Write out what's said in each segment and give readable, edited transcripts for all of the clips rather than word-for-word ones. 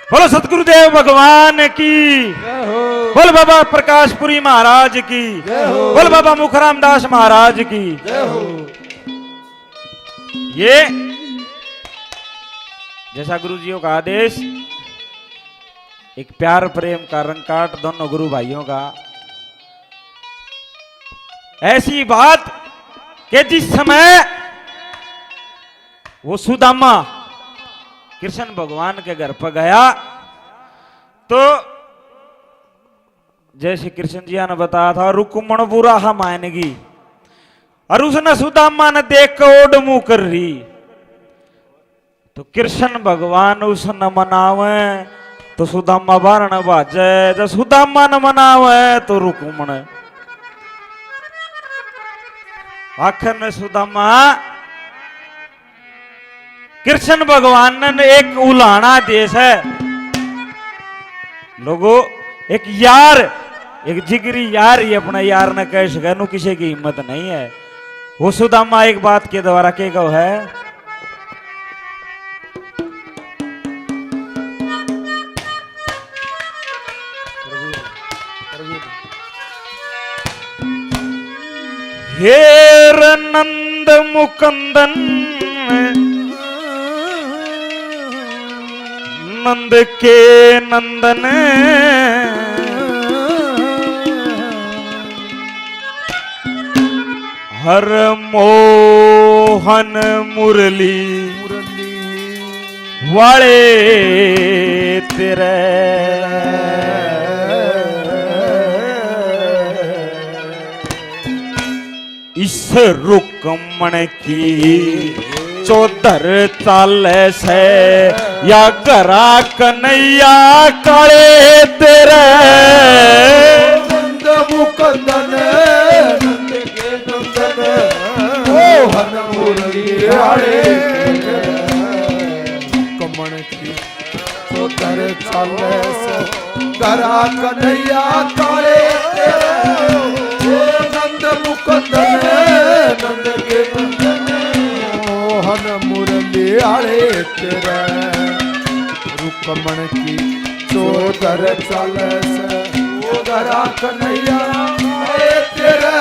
बोलो सतगुरुदेव भगवान की, बोल बाबा प्रकाशपुरी महाराज की, बोल बाबा मुखराम दास महाराज की। ये जैसा गुरुजियों का आदेश, एक प्यार प्रेम का रंग काट दोनों गुरु भाइयों का। ऐसी बात कि जिस समय वो सुदामा कृष्ण भगवान के घर पर गया तो जैसे कृष्ण जी ने बताया था, रुक्मण बुरा हम मानेगी, और उसने सुदामा ने देख कर ओड मुंह कर रही। तो कृष्ण भगवान उसने मनावे तो सुदामा बार न बाजे, जब सुदामा न मनावे तो रुक्मण। आखिर में सुदामा कृष्ण भगवान ने एक उलाना देश है लोगों, एक यार, एक जिगरी यार ही अपना यार न कह सके, नु किसी की हिम्मत नहीं है। वो सुदामा एक बात के द्वारा के कहो है, हेर नंद मुकंदन नंद के नंदन, हर मोहन मुरली वाले तेरे, इस रुक्मण की चौधर चाल से या करा कन्हैया काले तेरे, नंद मुकंदन नंद के नंदन मोहन मुरली वाले कमण की चौधर चाल से करा कन्हैया काले तेरे, नंद मुकंदन नंद के नंदन मोहन मुरली वाले तेरे, रुक्मण की चौधर चाल से करा कन्हैया तेरे,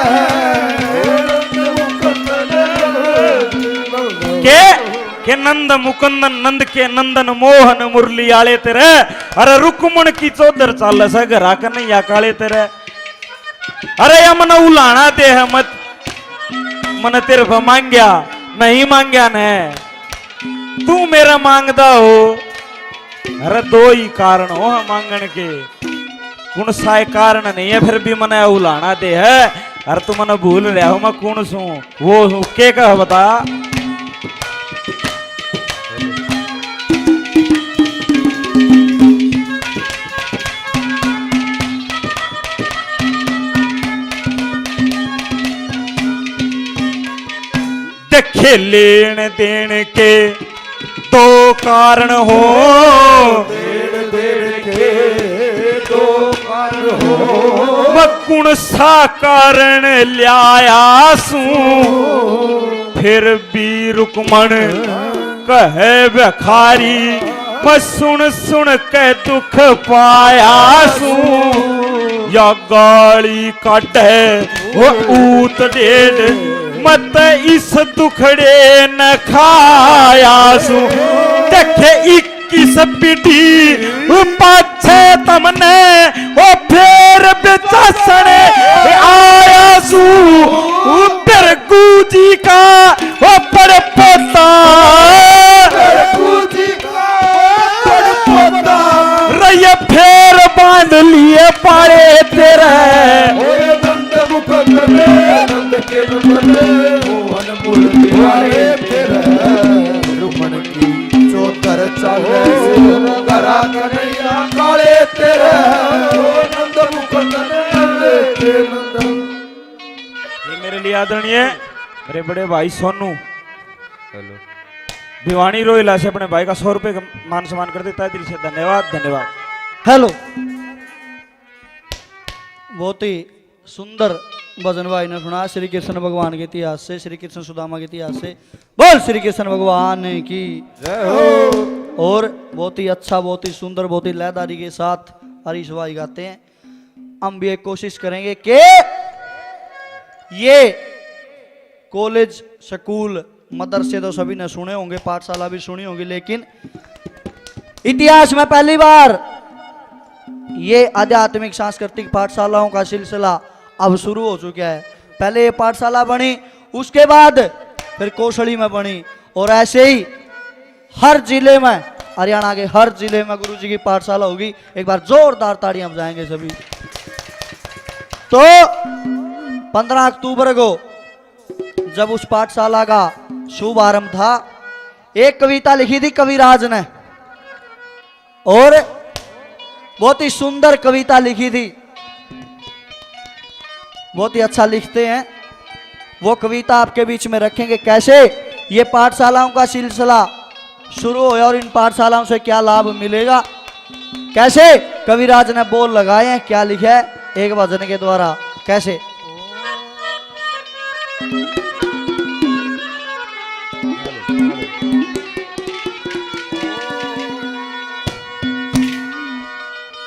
के नंद मुकंदन नंद के नंदन मोहन मुरली आले तेरे, अरे रुक्मण की चौधर चाल से घरा कन्हैया काले तेरे। अरे या मन उलाना दे है मत, मन तेरे को मांगया नहीं मांगया ने, तू मेरा मांगदा हो। अरे दो ही कारण हो मांगण के, कौन सा कारण नहीं है, फिर भी मने उलाना दे है। अरे तू मने भूल रहा हो मैं कौन सू, वो के कह बता। देखे लेन देन के दो कारण हो, देन देन के दो कारण हो, मैं कौन सा कारण ल्याया सू, फिर भी रुक्मण कहे भिखारी, मैं सुन सुन के दुख पाया सू। या गाली काटे वो ऊत डेढ़, मत इस दुखड़े न खाया सू। देखे 21 पीढ़ी पाछे तमने वो फिर बेचासने आया सू, फिर गुजी का वो पड़ पोता, रैया फिर बांध लिए पाड़े तेरे, नंद मुकंदन नंद के नंदन मोहन मुरली वाले तेरे, रुक्मण की चौधर चाल से करा कन्हैया काले तेरे, नंद मुकंदन नंद के नंदन। ये मेरे लिए आदरणीय मेरे बड़े भाई सोनू भिवानी रोहिला से अपने भाई का 100 रुपए का मान सम्मान कर देता है, दिल से धन्यवाद धन्यवाद। हेलो, बहुत ही सुंदर भजन भाई ने सुना श्री कृष्ण भगवान के इतिहास से, श्री कृष्ण सुदामा के इतिहास से। बोल श्री कृष्ण भगवान की जय हो। और बहुत ही अच्छा, बहुत ही सुंदर, बहुत ही लयदारी के साथ हरीश भाई गाते हैं। हम भी एक कोशिश करेंगे कि ये कॉलेज, स्कूल, मदरसे तो सभी ने सुने होंगे, पाठशाला भी सुनी होगी, लेकिन इतिहास में पहली बार ये आध्यात्मिक सांस्कृतिक पाठशालाओं का सिलसिला अब शुरू हो चुका है। पहले ये पाठशाला बनी, उसके बाद फिर कौशली में बनी, और ऐसे ही हर जिले में, हरियाणा के हर जिले में गुरु जी की पाठशाला होगी। एक बार जोरदार ताड़ियां बजाएंगे सभी। तो 15 अक्टूबर को जब उस पाठशाला का शुभारंभ था, एक कविता लिखी थी कविराज ने, और बहुत ही सुंदर कविता लिखी थी, बहुत ही अच्छा लिखते हैं। वो कविता आपके बीच में रखेंगे, कैसे ये पाठशालाओं का सिलसिला शुरू होया और इन पाठशालाओं से क्या लाभ मिलेगा, कैसे कविराज ने बोल लगाए हैं, क्या लिखा है एक भजन के द्वारा, कैसे।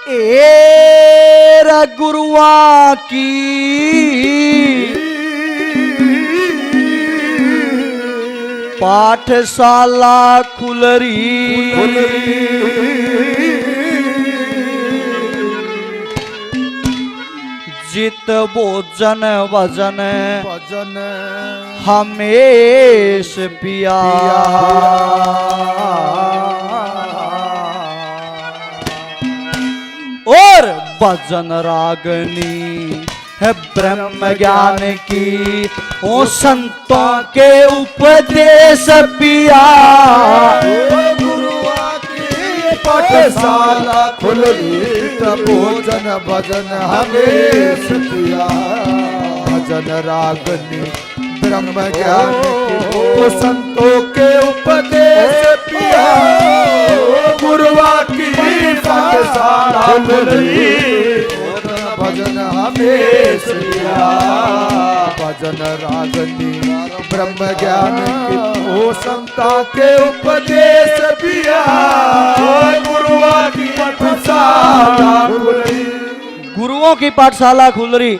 एरा गुरुआ की पाठशाला खुलरी, जित भोजन भजन भजन हमेश पिया। और भजन रागनी है ब्रह्म ज्ञान की, ओ संतों के उपदेश पिया। गुरुआ की पाठशाला खुलरी, भोजन भजन हमेश पिया। भजन रागनी ब्रह्म ज्ञान की, ओ संतों के उपदेश पिया। गुरुआ की पाठशाला खुलरी, भजन हमेश पिया। भजन रागनी ब्रह्म ज्ञान की, ओ संता के उपदेश पिया। गुरुआ की पाठशाला खुलरी, गुरुओं की पाठशाला खुल रही,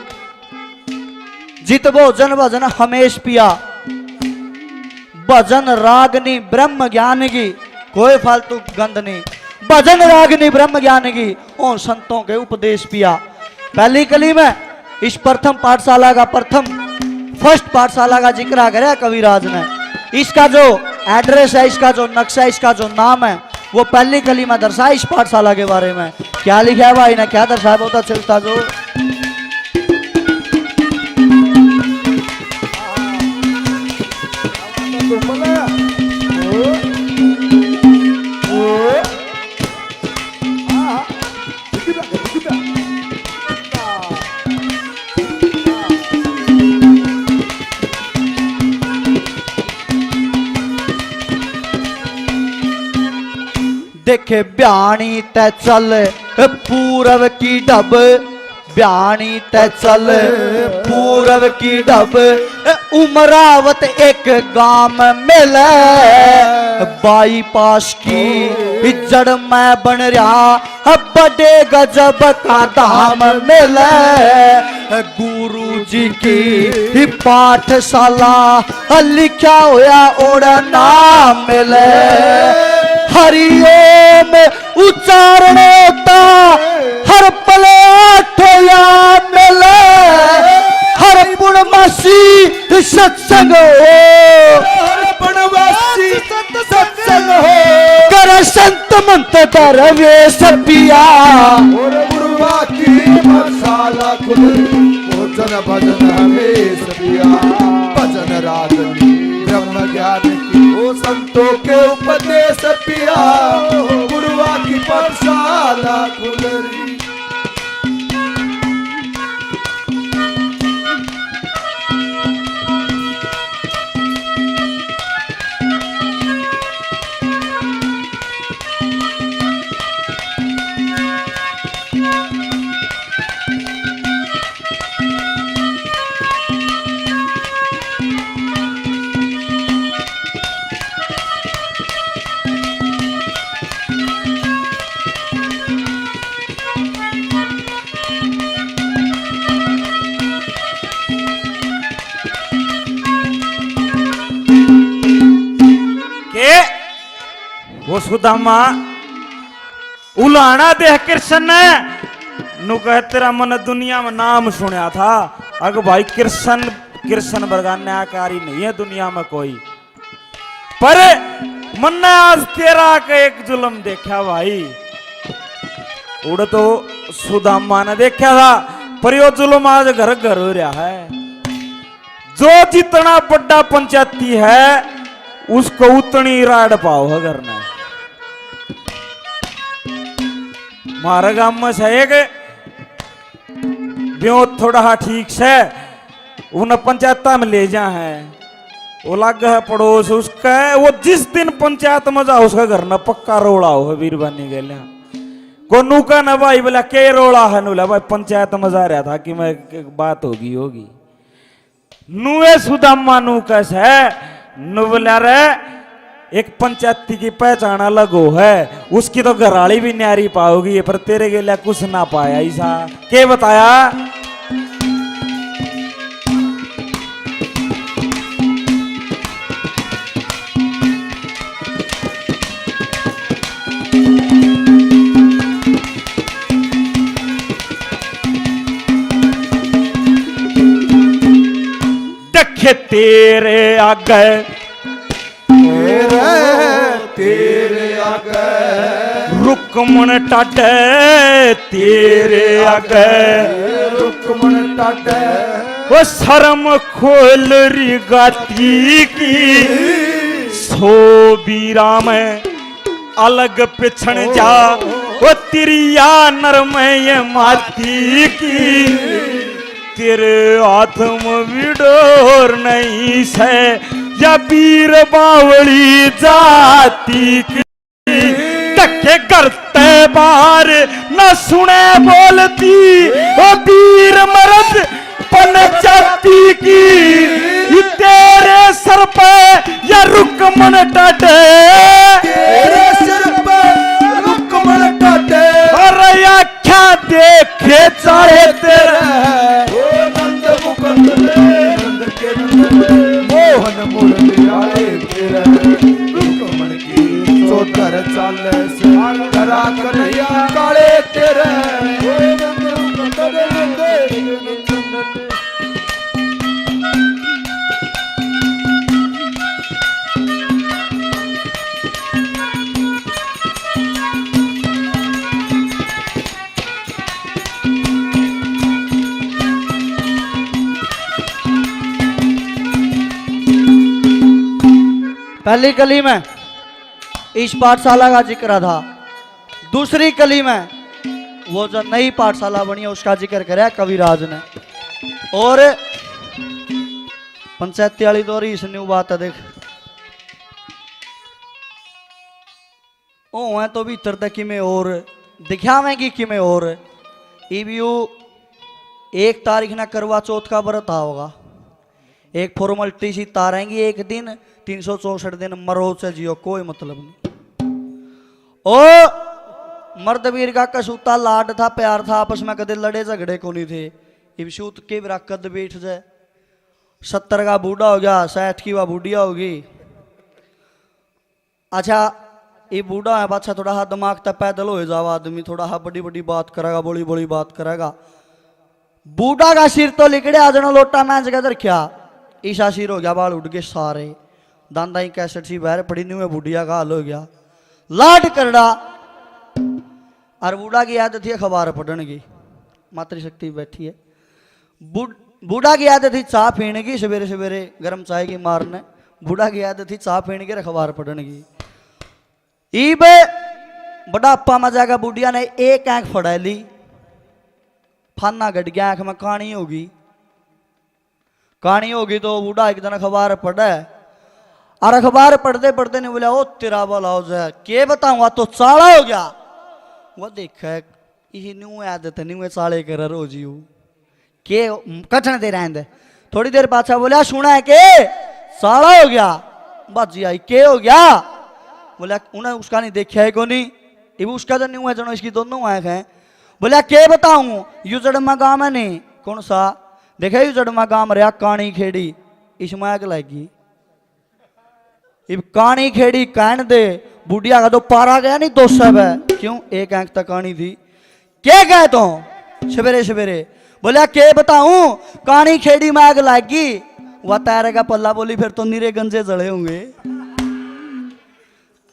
जित भोजन भजन हमेश पिया। भजन रागनी ब्रह्म ज्ञान की, कोई फालतू गंद नहीं, भजन रागनी ब्रह्म ज्ञान की, ओ संतों के उपदेश पिया। पहली कली में इस प्रथम पाठशाला का फर्स्ट पाठशाला का जिक्र करा कविराज ने। इसका जो एड्रेस है, इसका जो नक्शा, इसका जो नाम है, वो पहली कली में दर्शाया इस पाठशाला के बारे में। क्या लिखा है भाई ने, क्या दर्शाया, बहुत अच्छा चलता जो। देखे ब्याणी ते चल पूरब की ढब, ब्याणी ते चल पूरब की ढब। उमरावत एक गांव मिले, बाईपास की जड़ में बन रहा बड़े गजब का धाम मिले। गुरु जी की पाठशाला लिखा होया और नाम मिले। हरिओम उच्चारण होता हर पले आठोया मिले। हर पूर्णमासी सत्संग हो, हर पूर्णमासी सत्संग हो। कर संत मंत दरवेश पिया। और गुरुआ की पाठशाला खुलरी, भोजन भजन हमेश पिया। भजन रागनी ब्रह्म ज्ञान की, ओ संतों के उपदेश पिया। गुरुआ की पाठशाला खुलरी। वो सुदामा उलाना देख कृष्ण ने नु कह तेरा मन दुनिया में नाम सुना था। अगर भाई कृष्ण कृष्ण बरगान न्यायकारी नहीं है दुनिया में कोई, पर मन ने आज तेरा का एक जुल्म देखा भाई। उड़ तो सुदामा ने देखा था, पर यो जुल्म आज घर घर हो रहा है। जो जितना बड़ा पंचायती है उसको उतनी राड पाओ है घर में। मारा गांव में से एक ब्यो थोड़ा ठीक से उन पंचायत में ले जा है, वो लग है पड़ोस उसका है। वो जिस दिन पंचायत में जा उसका घर न पक्का रोड़ा हो वीरबानी के लिए को नुका न भाई बोला के रोड़ा है नुला भाई पंचायत में जा रहा था कि मैं बात होगी नुए सुदामा नु कैसे है नु बोला रे एक पंचायती की पहचान अलग हो है, उसकी तो घराली भी न्यारी पाओगी, पर तेरे के लिए कुछ ना पाया ऐसा के बताया। देखे तेरे आगे तेरे आगे रुकमन टाटे तेरे आगे रुकमन टाटे वो शर्म खोल री गाती की सो बीरा में अलग पिछड़ जा वो तिरिया नरमय माती की तेरे हाथ में विडोर नहीं से या वीर बावली जाती की टके करते बार न सुने बोलती वो वीर मर्द पन जाती की तेरे सर पे या रुकमन टाटे तेरे सिर पे रुकमन टाटे अरे आख्या देखे चाहे तेरे नंद मुकुंद नंद के नंद मोहन मुरली आए तेरे रुकमन की चौधर चाले से करा कन्हैया काले तेरे नंद मुकुंद नंद पहली कली में इस पाठशाला का जिक्र था, दूसरी कली में वो जो नई पाठशाला बनी है उसका जिक्र कराया कविराज ने। और पंचायती वाली दौरी इस न्यू बात है देख ओ है तो भीतर तक कि में और दिखावेंगी कि में और ईबीयू 1 तारीख ना करवा चौथ का व्रत होगा, एक फॉर्मेलिटी सी तारेंगी एक दिन 364 दिन मरो से जियो कोई मतलब नहीं। ओ मर्दवीर का कसूता लाड था प्यार था आपस में कदे लड़े झगड़े को नहीं थे। इब सूत के बिरा कद बैठ जाए 70 का बूढ़ा हो गया 60 की वह बूढ़िया होगी। अच्छा ये बूढ़ा है बादशाह थोड़ा सा दिमाग तक पैदल हो जावा आदमी थोड़ा सा बड़ी बड़ी बात करेगा बड़ी बड़ी बात करेगा। बूढ़ा का सिर तो लिकड़े आ जाना लोटा मैं जगह रखा ईशा सिर हो गया बाल उड़ गए सारे दांदा ही कैसेट सी बाहर पड़ी नहीं हुई बुढ़िया का हाल हो गया लाड करड़ा। और बूढ़ा की आदत थी अखबार पढ़ने की मातृशक्ति बैठी है। बूढ़ा की आदत थी चाह पीने की सवेरे सवेरे गर्म चाय की मारने। बूढ़ा की आदत थी चाह पीने की अखबार पढ़ने की। ईब बुढ़ापा में जाकर बुढ़िया ने एक आंख फड़ा ली फाना गट गया आंख में कहानी होगी तो बूढ़ा एक दिन अखबार पढ़ा और अखबार पढ़ते पढ़ते नहीं बोला ओ तेरा वाला हो जाए के बताऊंगा तो चाला हो गया। वो देखा ये न्यू आदत न्यू चाले कर रोज यू के कठन दे रहे थोड़ी देर पाछा बोला सुना है के चाला हो गया बाजी आई के हो गया बोला उन्हें उसका नहीं देखा है को नहीं ये उसका तो न्यू है जनो इसकी दोनों आंख हैं। बोला के बताऊं युजड़मा गांव है नहीं कौन सा देखा युजड़मा गांव रहा कानी खेड़ी इसमें आग लगी इब कहानी खेड़ी कहन दे बुढ़िया का तो पारा गया नहीं 200 है क्यों एक अंक तक कहानी थी क्या कह तो सवेरे सवेरे बोलिया के बताऊं कहानी खेड़ी में आग लागी वह तैरे का पल्ला बोली फिर तो नीरे गंजे जड़े होंगे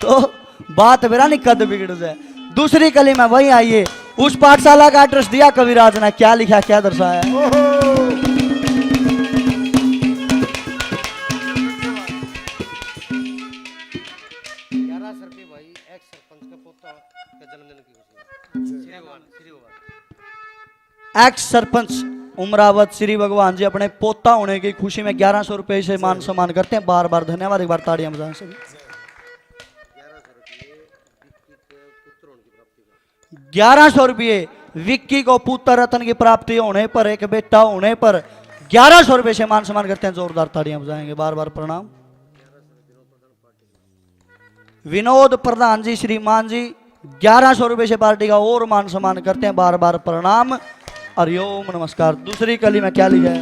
तो बात मेरा नहीं कद बिगड़ जाए। दूसरी कली में वही आइए उस पाठशाला का एड्रेस दिया कविराज ने क्या लिखा क्या दर्शाया एक्स सरपंच उमरावत श्री भगवान जी अपने पोता होने की खुशी में 1100 रुपए से मान सम्मान करते हैं। बार बार धन्यवाद एक बार ताड़ियां बजाएं सभी। 1100 रुपये विक्की को पुत्र रत्न की प्राप्ति होने पर एक बेटा होने पर 1100 रुपये से मान सम्मान करते हैं। जोरदार ताड़ियां बजाएंगे बार बार प्रणाम। विनोद प्रधान जी श्रीमान जी 1100 रुपये से पार्टी का और मान सम्मान करते हैं बार बार प्रणाम हरिओम नमस्कार। दूसरी कली में क्या लिखा है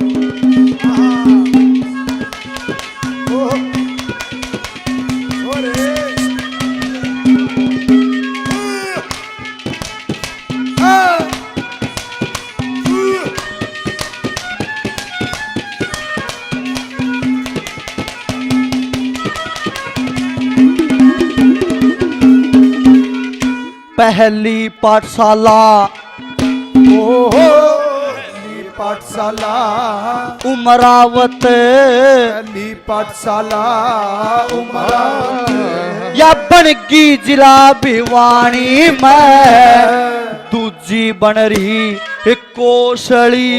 पहली पाठशाला पाठशाला उमरावत पहली पाठशाला उमरावत या बनगी जिला भिवानी में दूजी बन रही कोसली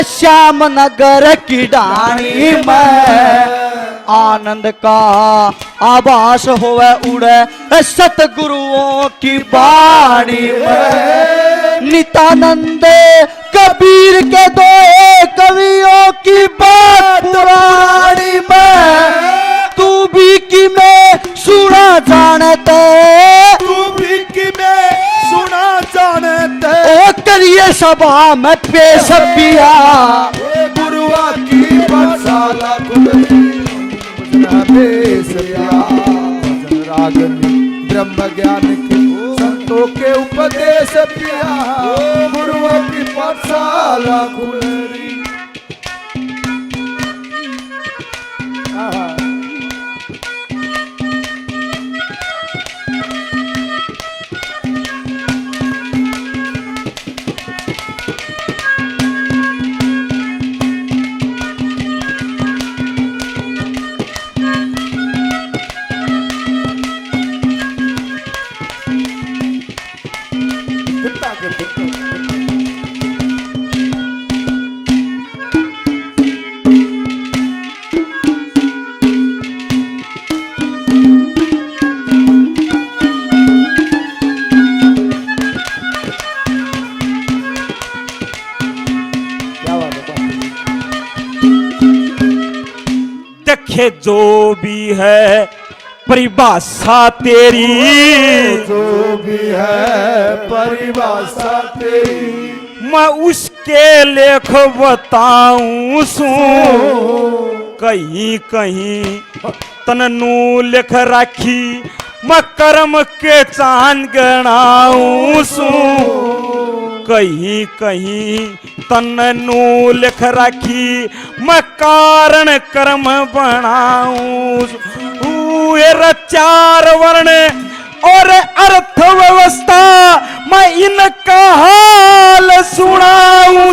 श्याम नगर की डाणी में आनंद का आभास होवे उड़े सतगुरुओं की बाणी में नित्यानंद कबीर के दो कवियों की बात पुरानी में तू भी कि मैं सुना जानते तू भी कि मैं सुना जानते ओ करिए सभा में पेश पिया गुरुआ की पाठशाला रागनी ब्रह्म ज्ञान की संतों के उपदेश पिया गुरुओं की पाठशाला खुलरी देखे जो भी है परिभाषा तेरी जो भी है परिभाषा तेरी मैं उसके लेख बताऊं सू कहीं कहीं तननू लिख राखी मैं कर्म के चांद गणाऊं सू कहीं कहीं तननू लिख राखी मैं कारण कर्म बनाऊं चार वर्ण और अर्थव्यवस्था मैं इनका हाल सुनाऊं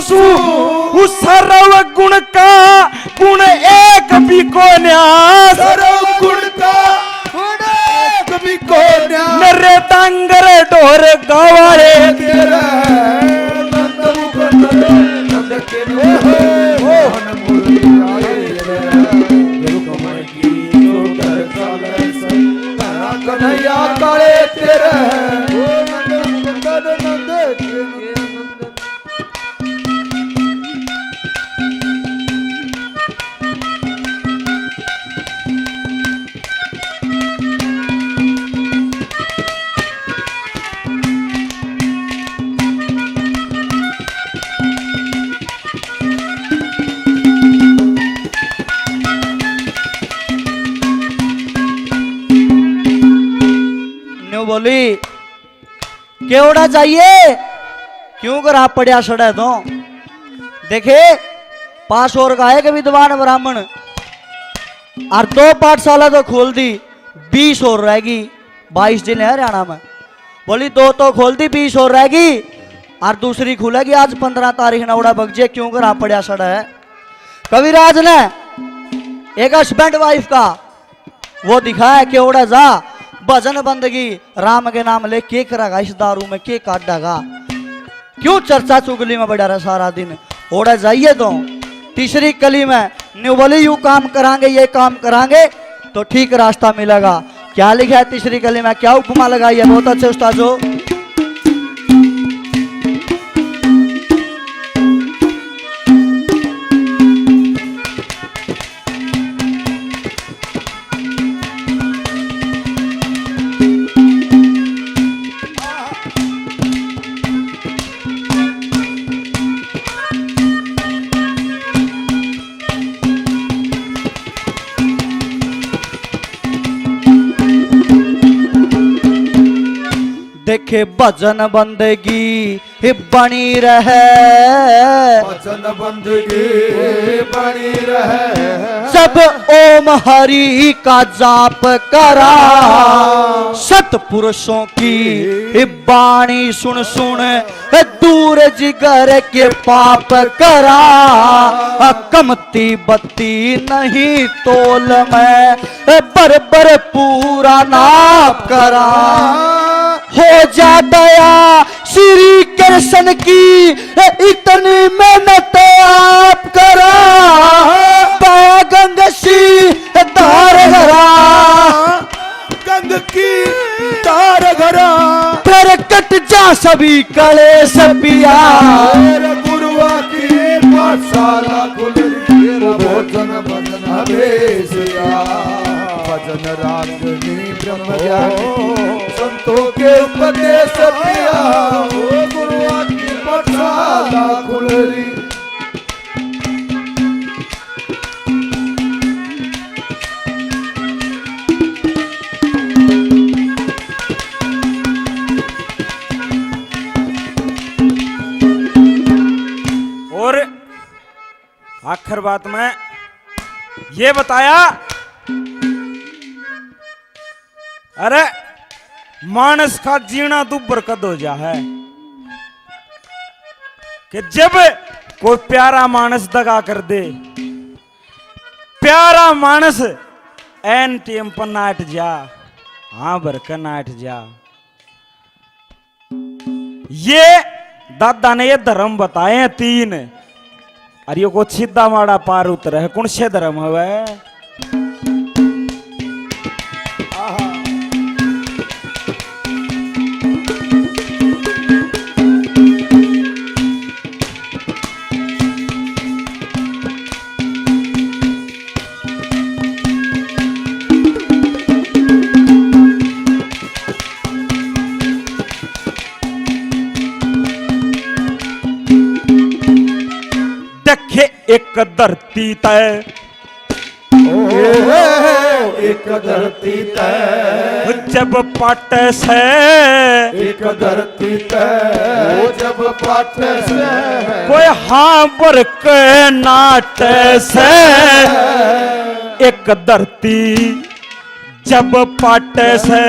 उस सर्व गुण का गुण एक भी को न्यास सर्व गुण का गुण एक भी को न्यास मेरे डांगर ढोर गवारे तेरा नंद मुकुंद नंद के मोहन मुरली आए रुकमण की जो कर चाले सना कन्हैया काले तेरा नंद मुकुंद नंद के नंद बोली केवड़ा चाहिए क्यों कर आप पड़िया सड़े तो देखे 5 और का है कि विद्वान ब्राह्मण और 2 पाठशाला तो खोल दी 20 और रहेगी 22 जिले हैं हरियाणा में बोली 2 तो खोल दी 20 और रहेगी और दूसरी खुलेगी आज 15 तारीख नवड़ा बगजे क्यों कर आप पड़िया सड़ा है। कविराज ने एक हस्बैंड वाइफ का वो दिखाया केवड़ा जा भजन बंदगी राम के नाम ले के करेगा इस दारू में के काटेगा क्यों चर्चा चुगली में बढ़ा रहा सारा दिन ओड़ा जाइए तो तीसरी कली में न्यू बोली यू काम करांगे ये काम करांगे तो ठीक रास्ता मिलेगा। क्या लिखा है तीसरी कली में क्या उपमा लगाई है बहुत अच्छे उस्तादो। देखे भजन बंदगी बनी रहे भजन बंदगी बनी रहे जब ओम हरि का जाप करा सतपुरुषों की वाणी सुन सुन दूर जिगर के पाप करा कमती बत्ती नहीं तोल में बर पूरा नाप करा हो जा दया श्री कृष्ण की इतनी मेहनत आप करा गंग सी धार घरा गंग की तार घरा फिर कट जा सभी कलेश पिया गुरुआ की पाठशाला खुली भोजन भजन हमेशा भजन रागनी ब्रह्म ज्ञानी संतों के उपदेश पिया गुरुआ की पाठशाला खुली। और आखिर बात में ये बताया अरे मानस का जीना दुब्बर कद हो जा है कि जब कोई प्यारा मानस दगा कर दे प्यारा मानस एन टीम पर नाट जा हाँ भरकर नाट जा। ये दादा ने ये धर्म बताए हैं 3 और ये को सीधा माड़ा पार उतर है कौन से धर्म है देखे एक धरती तय एक धरती तय जब पाट से एक धरती तय जब पाठ से कोई हाँ बर के नाट से एक धरती जब पाट से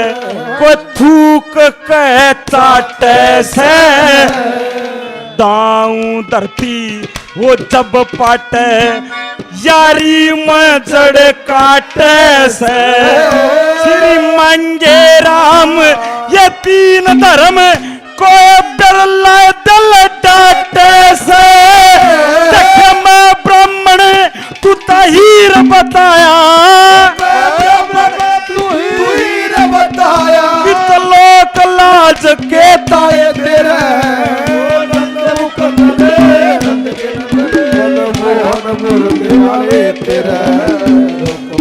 कोई थूक के चाट से दाऊं धरती वो जब पाटे यारी में जड़ काटे से श्री मंगे राम ये 3 धर्म को डरला दिल डाटे से देख मैं ब्राह्मण तू तहीर बताया तू ही रे बताया कित लोक लाज के ताए तेरे तेरा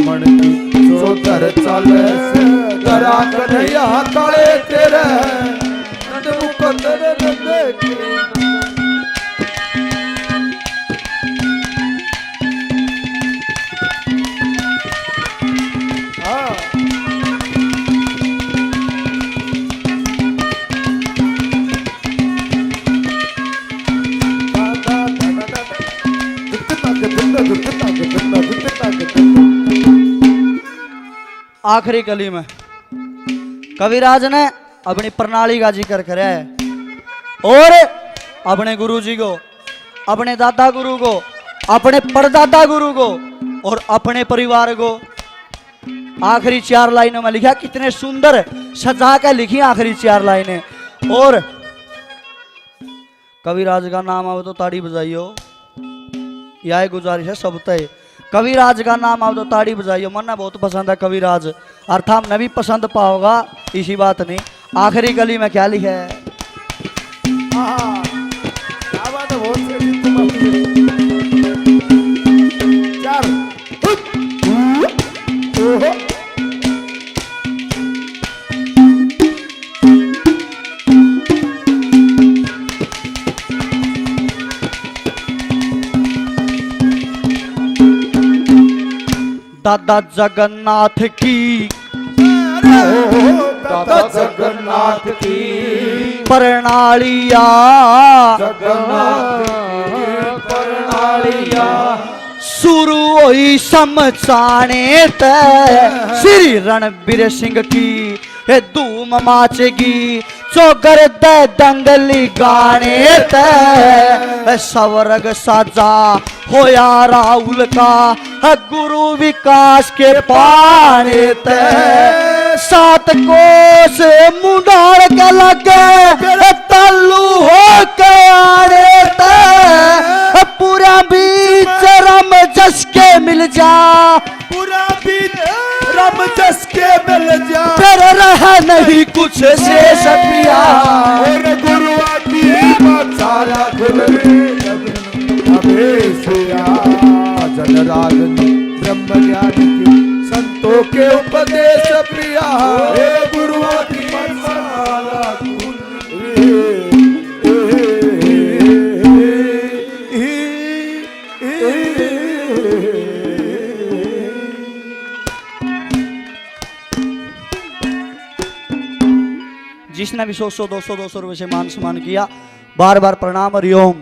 मन की सोतर चले से करा कन्हैया काले तेरे मुकद्दर देखे आखिरी कली में कविराज ने अपनी प्रणाली का जिक्र करा है और अपने गुरु जी को, अपने दादा गुरु को, अपने परदादा गुरु को और अपने परिवार को आखिरी 4 लाइनों में लिखा। कितने सुंदर सजा कर लिखी आखिरी 4 लाइनें। और कविराज का नाम आओ तो ताड़ी बजाइयो, यह गुजारिश है सब तय। कविराज का नाम आओ तो ताड़ी बजाइयो, मन्ना बहुत पसंद है कविराज, अर्थात मैं भी पसंद पाओगा, इसी बात नहीं। आखिरी गली में क्या लिखा है? हाँ, क्या बात है, बहुत सही, तुम अपनी- चार, ओहो, दादा जगन्नाथ की, दादा जगन्नाथ की, प्रणालिया, जगन्नाथ की प्रणालिया, शुरू हुई समझाने तय श्री रणबीर सिंह की धूम माचेगी, चौगर दे दंगली गाने तय सवरग साजा होया राहुल का गुरु विकास के पाने तय 7 कोस मुंडार के लगे तालू हो के आने तय पूरा बीच रम जस के मिल जा, पूरा भी रम जस के मिल जा, फिर रह नहीं कुछ शेष पिया। और गुरु की सारा अभेसिया जनरागनी ब्रह्म ज्ञान की संतों के उपदेश प्रिया, हे गुरु की सारा जिसने भी 100 200 रुपए से मान सम्मान किया, बार बार प्रणाम हरिओम।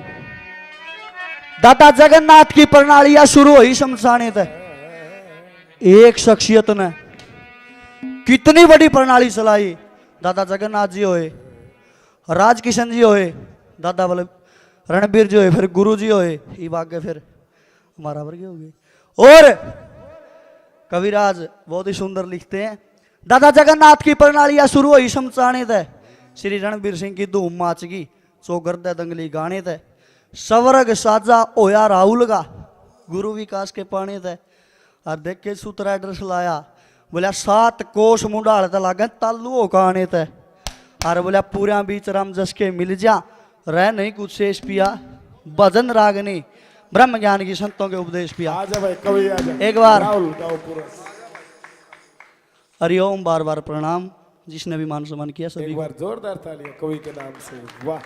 दादा जगन्नाथ की प्रणालियां शुरू हुई शमशाने तक। एक शख्सियत ने कितनी बड़ी प्रणाली चलाई। दादा जगन्नाथ जी होए, राज किशन जी होए, दादा वल्लभ रणबीर जी होए, फिर गुरु जी होए, ये आगे फिर हमारा वर्ग हो गए। और कविराज बहुत ही सुंदर लिखते हैं, दादा जगन्नाथ की प्रणालियां शुरू हुई शमशाने तय श्री रणबीर सिंह की धूम माचगी, चौगर दे दंगली गाने तय सवरग साजा होया राहुल का गुरु विकास के पाने तय। और देख के सूत्र एड्रेस लाया, बोला 7 कोस मुंडाल त लागे तालू हो काने तय। और बोला पूरा बीच राम जस के मिल जा, रह नहीं कुछ शेष पिया, भजन रागनी ब्रह्म ज्ञान की संतों के उपदेश पिया। आजा भाई कवि आजा, एक बार राहुल गाओ पूरा। हरिओम, बार बार प्रणाम जिसने भी मान सम्मान किया सभी एक को। बार जोरदार तालियां कवि के नाम से, वाह।